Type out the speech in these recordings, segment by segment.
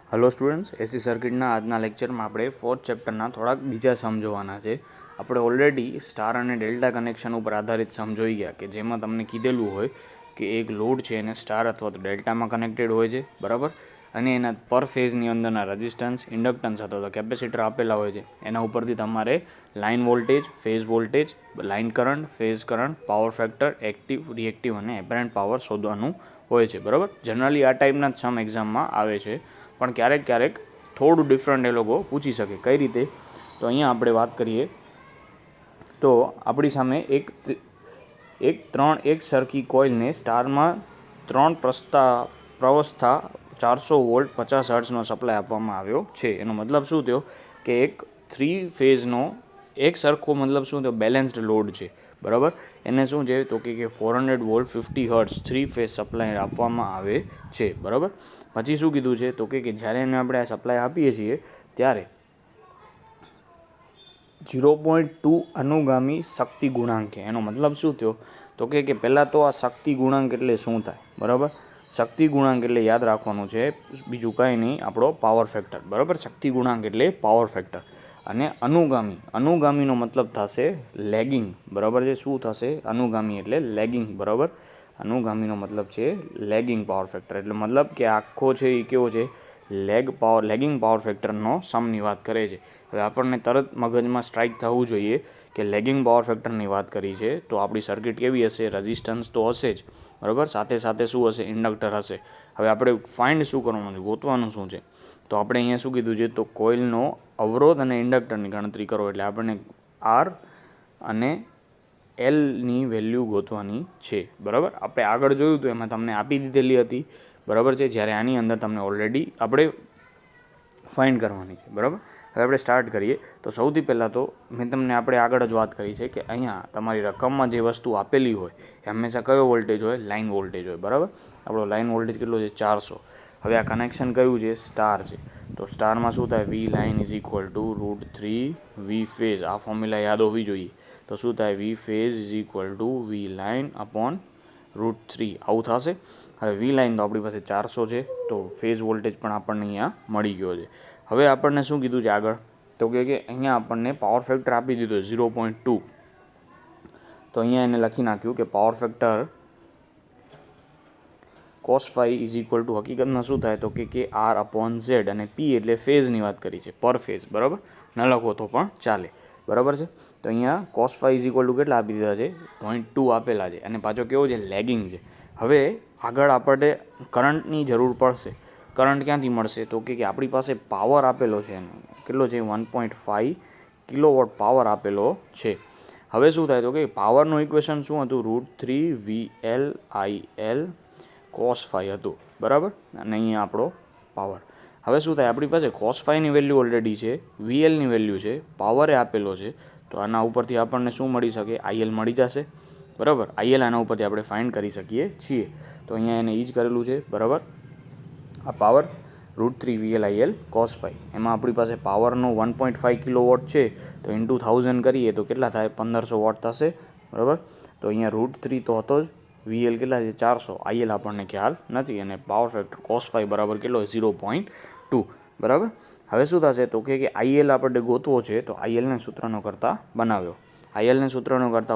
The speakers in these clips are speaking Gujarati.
हेलो स्टूडेंट्स, एसी सर्किटना आजना लेक्चर में આપણે फोर्थ चैप्टरना થોડાક બીજા સમજવાના છે। આપણે ઓલરેડી સ્ટાર અને ડેલ્ટા કનેક્શન ઉપર આધારિત સમજોઈ ગયા કે જેમાં તમને કીધેલું હોય કે એક લોડ છે એને સ્ટાર અથવા તો ડેલ્ટામાં કનેક્ટેડ હોય છે, બરાબર। અને એના પર ફેઝની અંદરના રેઝિસ્ટન્સ, ઇન્ડક્ટન્સ અથવા તો કેપેસિટર આપેલા હોય છે। એના ઉપરથી તમારે line voltage, phase voltage, line current, phase current, power factor, active, reactive અને એપરન્ટ પાવર શોધવાનું હોય છે, બરાબર। જનરલી આ ટાઈપના જ સમ એક્ઝામમાં આવે છે, પણ ક્યારેક ક્યારેક થોડું ડિફરન્ટ એ લોકો પૂછી શકે। કઈ રીતે? તો અહીંયા આપણે વાત કરીએ તો આપણી સામે એક સરખી કોઇલને સ્ટારમાં 3 પ્રવસ્થા 400 વોલ્ટ 50 હર્ટ્ઝનો સપ્લાય આપવામાં આવ્યો છે। એનો મતલબ શું થયો કે એક 3 ફેઝનો એક સરખો મતલબ શું થયો, બેલેન્સ્ડ લોડ છે, બરાબર। એને શું છે તો કે 400 વોલ્ટ 50 હર્ટ્ઝ 3 ફેઝ સપ્લાય આપવામાં આવે છે, બરાબર। પછી શું કીધું છે તો કે જ્યારે એને આપણે આ સપ્લાય આપીએ છીએ ત્યારે 0.2 અનુગામી શક્તિ ગુણાંક છે। એનો મતલબ શું થયો તો કે પહેલાં તો આ શક્તિ ગુણાંક એટલે શું થાય, બરાબર। શક્તિ ગુણાંક એટલે યાદ રાખવાનું છે બીજું કંઈ નહીં, આપણો પાવર ફેક્ટર, બરાબર। શક્તિ ગુણાંક એટલે પાવર ફેક્ટર અને અનુગામીનો મતલબ થશે લેગિંગ, બરાબર છે। શું થશે? અનુગામી એટલે લેગિંગ, બરાબર। અનુગામીનો મતલબ છે લેગિંગ પાવર ફેક્ટર, એટલે મતલબ કે આખો છે એ કેવો છે, લેગિંગ પાવર ફેક્ટરનો સમની વાત કરે છે। હવે આપણને તરત મગજમાં સ્ટ્રાઇક થવું જોઈએ કે લેગિંગ પાવર ફેક્ટરની વાત કરી છે તો આપણી સર્કિટ કેવી હશે? રેઝિસ્ટન્સ તો હશે જ, બરાબર। સાથે સાથે શું હશે? ઇન્ડક્ટર હશે। હવે આપણે ફાઇન્ડ શું કરવાનું છે, ગોતવાનું શું છે? તો આપણે અહીંયા શું કીધું છે તો કોઇલનો અવરોધ અને ઇન્ડક્ટરની ગણતરી કરો, એટલે આપણને આર અને એલની વેલ્યુ ગોતવાની છે, બરાબર। આપણે આગળ જોયું તો એમાં તમને આપી દીધેલી હતી, બરાબર છે, જ્યારે આની અંદર તમને ઓલરેડી આપણે ફાઇન્ડ કરવાની છે, બરાબર। હવે આપણે સ્ટાર્ટ કરીએ તો સૌથી પહેલાં તો મેં તમને આપણે આગળ જ વાત કરી છે કે અહીંયા તમારી રકમમાં જે વસ્તુ આપેલી હોય એ હંમેશા કયો વોલ્ટેજ હોય? લાઇન વોલ્ટેજ હોય, બરાબર। આપણો લાઇન વોલ્ટેજ કેટલો છે? 400। હવે આ કનેક્શન કયું છે? સ્ટાર છે। તો સ્ટારમાં શું થાય? V line is equal to √3 V phase. આ ફોર્મ્યુલા યાદ હોવી જોઈએ। તો શું થાય? V phase is equal to V line upon √3, આવું થશે। હવે વી લાઇન તો આપણી પાસે 400 છે, તો ફેઝ વોલ્ટેજ પણ આપણને અહીંયા મળી ગયો છે। હવે આપણને શું કીધું છે આગળ તો કે અહીંયા આપણને પાવર ફેક્ટર આપી દીધો 0.2, તો અહીંયા એને લખી નાખ્યું કે power factor cos phi is equal two હકીકતમાં શું થાય તો કે આર અપોન ઝેડ, અને પી એટલે ફેઝની વાત કરી છે, પર ફેઝ, બરાબર। ન લખો તો પણ ચાલે, બરાબર છે। તો અહીંયા cos phi is equal two કેટલા આપી દીધા છે? 0.2 આપેલા છે, અને પાછો કેવો છે? લેગિંગ છે। હવે આગળ આપણે કરંટની જરૂર પડશે। કરંટ ક્યાંથી મળશે તો કે આપણી પાસે પાવર આપેલો છે, કેટલો છે? 1.5 કિલોવોટ પાવર આપેલો છે। હવે શું થાય તો કે પાવરનું ઇક્વેશન શું હતું? √3 VLIL cos phi હતું, બરાબર। અને અહીંયા આપણો પાવર। હવે શું થાય? આપણી પાસે cos phi ની વેલ્યુ ઓલરેડી છે, VLની વેલ્યુ છે, પાવરે આપેલો છે, તો આના ઉપરથી આપણને શું મળી શકે? IL મળી જશે, બરાબર। IL આના ઉપરથી આપણે ફાઇન્ડ કરી શકીએ છીએ। તો અહીંયા એને એ જ કરેલું છે, બરાબર। આ પાવર √3 VLIL cos phi, એમાં આપણી પાસે પાવરનો 1.5 કિલોવોટ છે, તો ઇન્ટુ 1000 કરીએ તો કેટલા થાય? 1500 વોટ થશે, બરાબર। તો અહીંયા √3 તો હતો જ, VL કેટલા છે? 400, IL આપણને ખ્યાલ નથી, અને પાવર ફેક્ટર cos phi બરાબર કેટલો? 0.2, બરાબર। હવે શું થશે તો કે IL આપણે ગોતવો છે, તો ILને સૂત્રનો કરતા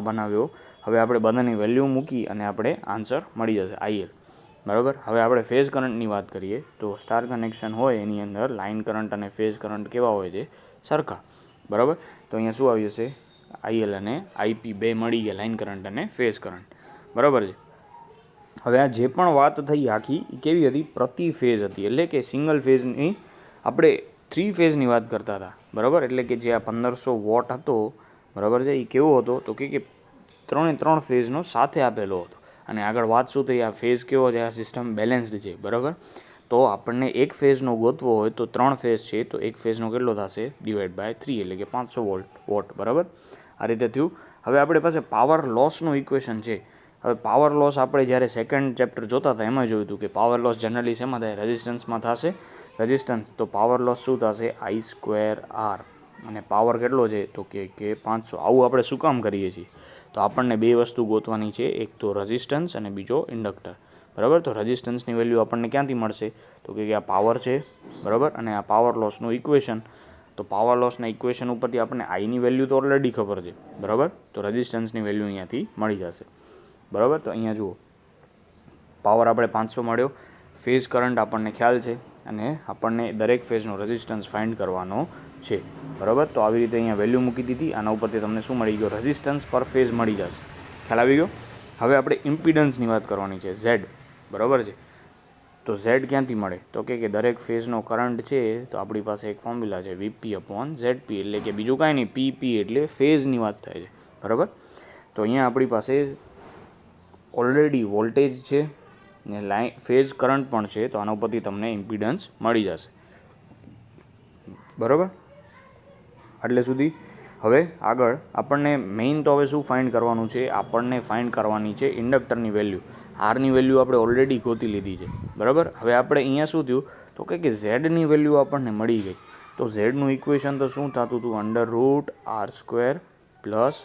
બનાવ્યો, હવે આપણે બધાની વેલ્યુ મૂકી અને આપણે આન્સર મળી જશે IL, બરાબર। હવે આપણે ફેઝ કરંટની વાત કરીએ તો સ્ટાર કનેક્શન હોય એની અંદર લાઇન કરંટ અને ફેઝ કરંટ કેવા હોય છે? સરખા, બરાબર। તો અહીંયા શું આવી જશે? IL અને IP બે મળી ગયા, લાઇન કરંટ અને ફેઝ કરંટ, બરાબર છે। હવે આ જે પણ વાત થઈ આખી કેવી હતી? પ્રતિ ફેઝ હતી, એટલે કે સિંગલ ફેઝની આપણે 3 ફેઝની વાત કરતા હતા, બરાબર। એટલે કે જે આ 1500 વોટ હતો, બરાબર છે, એ કેવો હતો તો કે 3 ફેઝનો સાથે આપેલો હતો, અને આગળ વાત શું થઈ? આ ફેઝ કેવો છે? આ સિસ્ટમ બેલેન્સ્ડ છે, બરાબર। તો આપણને એક ફેઝનો ગોતવો હોય તો 3 ફેઝ છે, તો એક ફેઝનો કેટલો થશે? ડિવાઈડ બાય 3, એટલે કે 500 વોટ, બરાબર। આ રીતે થયું। હવે આપણી પાસે પાવર લોસનું ઇક્વેશન છે। હવે પાવર લોસ આપણે જ્યારે સેકન્ડ ચેપ્ટર જોતા હતા એમાં જોયું હતું કે પાવર લોસ જનરલી શેમાં થાય? રેઝિસ્ટન્સમાં થશે, રેઝિસ્ટન્સ। તો પાવર લોસ શું થશે? I²R, અને પાવર કેટલો છે તો કે 500। આવું આપણે શું કામ કરીએ છીએ? તો આપણને બે વસ્તુ ગોતવાની છે, એક તો રેઝિસ્ટન્સ અને બીજો ઇન્ડક્ટર, બરાબર। તો રેઝિસ્ટન્સની વેલ્યુ આપણને ક્યાંથી મળશે તો કે આ પાવર છે, બરાબર. અને આ પાવર લોસનું ઇક્વેશન, તો પાવર લોસના ઇક્વેશન ઉપરથી આપણને આઈની વેલ્યુ તો ઓલરેડી ખબર છે, બરાબર. તો રેઝિસ્ટન્સની વેલ્યુ અહીંયાથી મળી જશે, બરાબર. તો અહીંયા જુઓ, પાવર આપણે 500 મળ્યો, ફેઝ કરંટ આપણને ખ્યાલ છે, અને આપણને દરેક ફેઝનો રેઝિસ્ટન્સ ફાઇન્ડ કરવાનો છે, બરાબર. તો આવી રીતે અહીંયા વેલ્યુ મૂકી દીધી. આના ઉપરથી તમને શું મળી ગયો? રેઝિસ્ટન્સ પર ફેઝ મળી જશે. ખ્યાલ આવી ગયો? હવે આપણે ઇમ્પિડન્સની વાત કરવાની છે, ઝેડ, બરાબર છે. તો ઝેડ ક્યાંથી મળે? તો કે દરેક ફેઝનો કરંટ છે, તો આપણી પાસે એક ફોર્મ્યુલા છે, Vp/ZP, એટલે કે બીજું કાંઈ નહીં, PP એટલે ફેઝની વાત થાય છે, બરાબર. તો અહીંયા આપણી પાસે ઓલરેડી વોલ્ટેજ છે ને લાઇન ફેઝ કરંટ પણ છે, તો આના ઉપરથી તમને ઇમ્પિડન્સ મળી જશે, બરાબર. એટલે સુધી. હવે આગળ આપણને મેઇન તો હવે શું ફાઇન્ડ કરવાનું છે? આપણને ફાઇન્ડ કરવાની છે ઇન્ડક્ટરની વેલ્યુ. આરની વેલ્યુ આપણે ઓલરેડી ગોતી લીધી છે, બરાબર. હવે આપણે અહીંયા શું થયું? તો કે ઝેડની વેલ્યુ આપણને મળી ગઈ. તો ઝેડનું ઇક્વેશન તો શું થતું હતું? √R² plus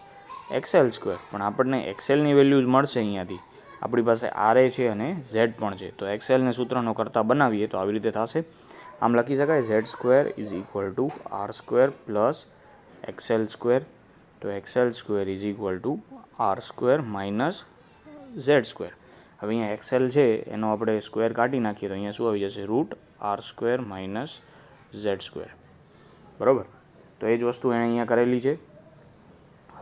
XL². પણ આપણને XLની વેલ્યુ જ મળશે અહીંયાથી. આપણી પાસે RA છે અને Z પણ છે, તો XLને સૂત્રનો કરતા બનાવીએ તો આવી રીતે થશે. આમ લખી શકાય, Z² = R² પ્લસ XL². તો XL² = R² માઇનસ Z². હવે અહીંયા XL છે એનો આપણે સ્ક્વેર કાઢી નાખીએ તો અહીંયા શું આવી જશે? √R² માઇનસ Z², બરાબર. તો એ જ વસ્તુ એણે અહીંયા કરેલી છે.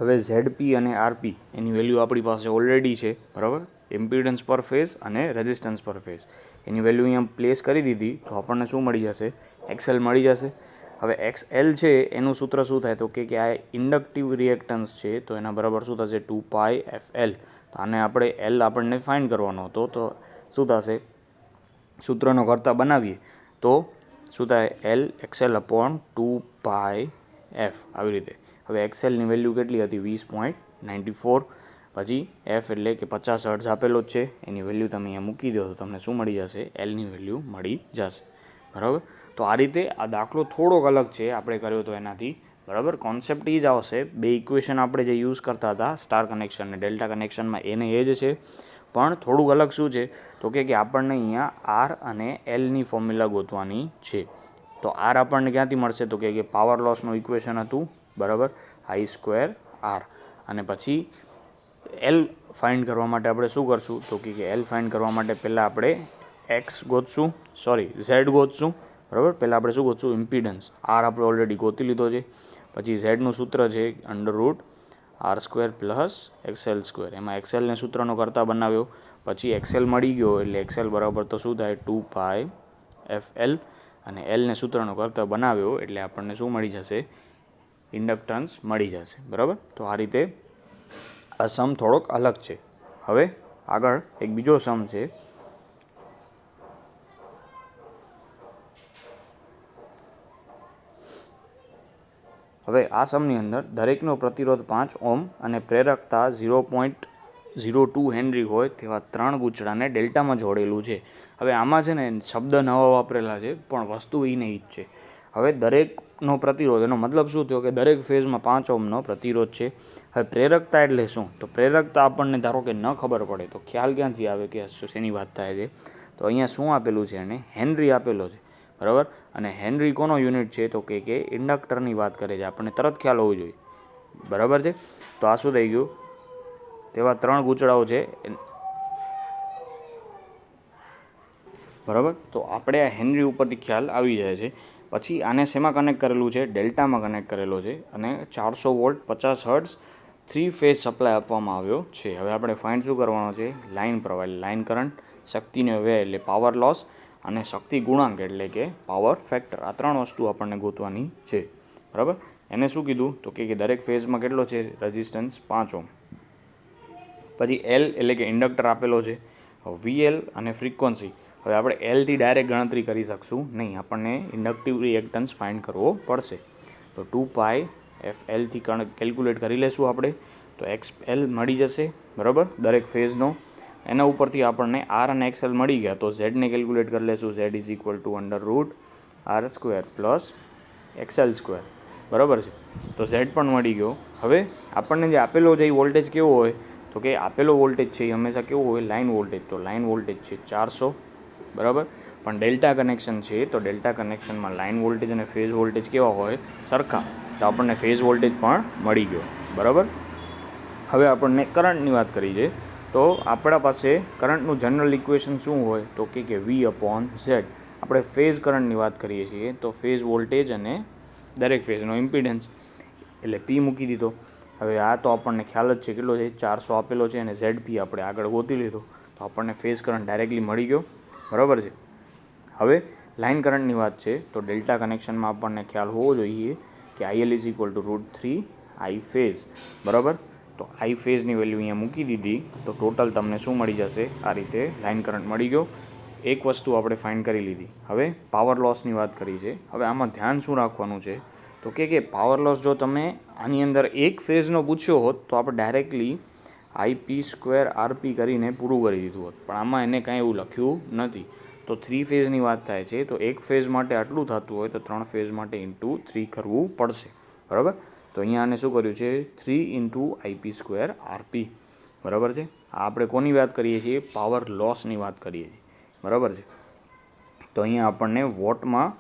હવે ZP અને RP એની વેલ્યુ આપણી પાસે ઓલરેડી છે, બરાબર. ઇમ્પિડન્સ પર ફેઝ અને રેઝિસ્ટન્સ પર ફેઝ એની વેલ્યુ અહીંયા પ્લેસ કરી દીધી, તો આપણને શું મળી જશે? XL મળી જશે. હવે XL છે એનું સૂત્ર શું થાય? તો કે આ ઇન્ડક્ટિવ રિએક્ટન્સ છે, તો એના બરાબર શું થશે? 2πfL. તો આને આપણે L આપણને ફાઇન્ડ કરવાનો હતો, તો શું થશે? સૂત્રનો કરતા બનાવીએ તો શું થાય? L/2πf, આવી રીતે. હવે XLની વેલ્યુ કેટલી હતી? 20.94. પછી F એટલે કે 50 હર્ટ્ઝ આપેલો જ છે, એની વેલ્યુ તમે અહીંયા મૂકી દો તો તમને શું મળી જશે? Lની વેલ્યુ મળી જશે, બરાબર. તો આ રીતે આ દાખલો થોડોક અલગ છે આપણે કર્યો તો એનાથી, બરાબર. કોન્સેપ્ટ એ જ આવશે. બે ઇક્વેશન આપણે જે યુઝ કરતા હતા સ્ટાર કનેક્શન અને ડેલ્ટા કનેક્શનમાં, એને એ જ છે, પણ થોડુંક અલગ શું છે? તો કે આપણને અહીંયા R અને Lની ફોર્મ્યુલા ગોતવાની છે. તો R આપણને ક્યાંથી મળશે? તો કે પાવર લોસનું ઇક્વેશન હતું, બરાબર, I²R. અને પછી L ફાઇન્ડ કરવા માટે આપણે શું કરશું? તો કે L ફાઇન્ડ કરવા માટે પહેલાં આપણે Z ગોતશું, બરાબર. પહેલાં આપણે શું ગોતશું? ઇમ્પિડન્સ. R આપણે ઓલરેડી ગોતી લીધો છે. પછી ઝેડનું સૂત્ર છે √R² પ્લસ XL². એમાં XLને સૂત્રનો કરતા બનાવ્યો, પછી XL મળી ગયો, એટલે XL બરાબર તો શું થાય? 2πfL. અને Lને સૂત્રનો કરતા બનાવ્યો એટલે આપણને શું મળી જશે? ઇન્ડક્ટન્સ મળી જશે, બરાબર. તો આ રીતે આ સમ થોડોક અલગ છે. હવે આગળ એક બીજો સમ છે. હવે આ સમની અંદર દરેકનો પ્રતિરોધ 5 ઓહ્મ અને પ્રેરકતા 0.02 હેનરી હોય તેવા 3 ગૂંચળાને ડેલ્ટામાં જોડેલું છે. હવે આમાં છે ને શબ્દ નવા વાપરેલા છે, પણ વસ્તુ એ નહીં જ છે. હવે દરેકનો પ્રતિરોધ, એનો મતલબ શું થયો? કે દરેક ફેઝમાં 5 ઓહ્મનો પ્રતિરોધ છે. હવે પ્રેરકતા એટલે શું? તો પ્રેરકતા આપણને ધારો કે ન ખબર પડે તો ખ્યાલ ક્યાંથી આવે કે શેની વાત થાય છે? તો અહીંયા શું આપેલું છે? એને હેનરી આપેલો છે, બરાબર. અને હેનરી કોનો યુનિટ છે? તો કે ઇન્ડક્ટરની વાત કરે છે. આપણને તરત ખ્યાલ હોવો જોઈએ, બરાબર છે. તો આ શું થઈ ગયું? તેવા 3 ગૂંચળાઓ છે, બરાબર. તો આપણે આ હેનરી ઉપરથી ખ્યાલ આવી જાય છે. પછી આને શેમાં કનેક્ટ કરેલું છે? ડેલ્ટામાં કનેક્ટ કરેલો છે. અને 400 વોલ્ટ 50 હર્ટ્ઝ 3 ફેઝ સપ્લાય આપવામાં આવ્યો છે. હવે આપણે ફાઇન્ડ શું કરવાનો છે? લાઇન પ્રવાહ, લાઇન કરંટ, શક્તિનો વ્યય એટલે પાવર લોસ, અને શક્તિ ગુણાંક એટલે કે પાવર ફેક્ટર. આ 3 વસ્તુ આપણને ગોતવાની છે, બરાબર. એને શું કીધું? તો કે દરેક ફેઝમાં કેટલો છે રેઝિસ્ટન્સ? 5 ઓહ્મ. પછી L એટલે કે ઇન્ડક્ટર આપેલો છે. VL અને ફ્રીક્વન્સી. હવે આપણે Lથી ડાયરેક્ટ ગણતરી કરી શકશું નહીં, આપણને ઇન્ડક્ટિવ રિએક્ટન્સ ફાઇન્ડ કરવો પડશે. તો 2πfLથી કેલ્ક્યુલેટ કરી લેશું આપણે, તો XL મળી જશે, બરાબર, દરેક ફેઝનો. એના ઉપરથી આપણને R અને XL મળી ગયા, તો ઝેડને કેલ્ક્યુલેટ કરી લેશું. Z = √R² પ્લસ XL², બરાબર છે. તો ઝેડ પણ મળી ગયો. હવે આપણને જે આપેલો છે એ વોલ્ટેજ કેવો હોય? તો કે આપેલો વોલ્ટેજ છે એ હંમેશા કેવો હોય? Line voltage. તો લાઇન વોલ્ટેજ છે 400, બરાબર. પણ ડેલ્ટા કનેક્શન છે તો ડેલ્ટા કનેક્શનમાં લાઇન વોલ્ટેજ અને ફેઝ વોલ્ટેજ કેવા હોય? સરખા. તો આપણને ફેઝ વોલ્ટેજ પણ મળી ગયો. બરાબર. હવે આપણને કરંટની વાત કરી છે તો આપણા પાસે કરંટનું જનરલ ઇક્વેશન શું હોય? તો કે V/Z. આપણે ફેઝ કરંટની વાત કરીએ છીએ તો ફેઝ વોલ્ટેજ અને દરેક ફેઝનો ઇમ્પિડન્સ એટલે P મૂકી દીધો. હવે આ તો આપણને ખ્યાલ જ છે કેટલો છે? 400 આપેલો છે અને ZP આપણે આગળ ગોતી લીધો તો આપણને ફેઝ કરંટ ડાયરેક્ટલી મળી ગયો. બરાબર છે. હવે લાઇન કરંટની વાત છે તો ડેલ્ટા કનેક્શનમાં આપણને ખ્યાલ હોવો જોઈએ કે IL √3 I ફેઝ. બરાબર. તો I ફેઝની વેલ્યુ અહીંયા મૂકી દીધી તો ટોટલ તમને શું મળી જશે? આ રીતે લાઇન કરંટ મળી ગયો. એક વસ્તુ આપણે ફાઇન્ડ કરી લીધી. હવે પાવર લોસની વાત કરી છે. હવે આમાં ધ્યાન શું રાખવાનું છે? તો કે પાવર લોસ જો તમે આની અંદર એક ફેઝનો પૂછ્યો હોત તો આપણે ડાયરેક્ટલી IP² RP કરીને પૂરું કરી દીધું હોત, પણ આમાં એને કાંઈ એવું લખ્યું નથી. તો 3 ફેઝની વાત થાય છે તો એક ફેઝ માટે આટલું થતું હોય તો 3 ફેઝ માટે × 3 કરવું પડશે. બરાબર. તો અહીંયા આને શું કર્યું છે? 3 × IP² RP. બરાબર છે. આ આપણે કોની વાત કરીએ છીએ? પાવર લોસની વાત કરીએ છીએ. બરાબર છે. તો અહીંયા આપણને વોટમાં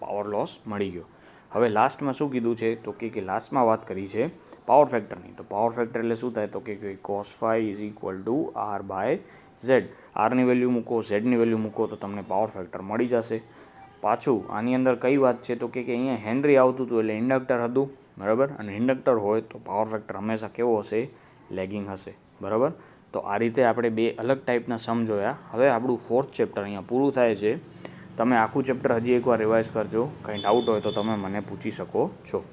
પાવર લોસ મળી ગયો. હવે લાસ્ટમાં શું કીધું છે? તો કે લાસ્ટમાં વાત કરી છે પાવર ફેક્ટરની. તો પાવર ફેક્ટર એટલે શું થાય? તો કે cos⁡ R/Z. આરની વેલ્યુ મૂકો, ઝેડની વેલ્યુ મૂકો તો તમને પાવર ફેક્ટર મળી જશે. પાછું આની અંદર કઈ વાત છે? તો કે અહીંયા હેનરી આવતું હતું એટલે ઇન્ડક્ટર હતું. બરાબર. અને ઇન્ડક્ટર હોય તો પાવર ફેક્ટર હંમેશા કેવો હશે? લેગિંગ હશે. બરાબર. તો આ રીતે આપણે બે અલગ ટાઈપના સમ જોયા. હવે આપણું 4th ચેપ્ટર અહીંયા પૂરું થાય છે. તમે આખું ચેપ્ટર હજી એકવાર રિવાઇઝ કરજો. કંઈ ડાઉટ હોય તો તમે મને પૂછી શકો છો.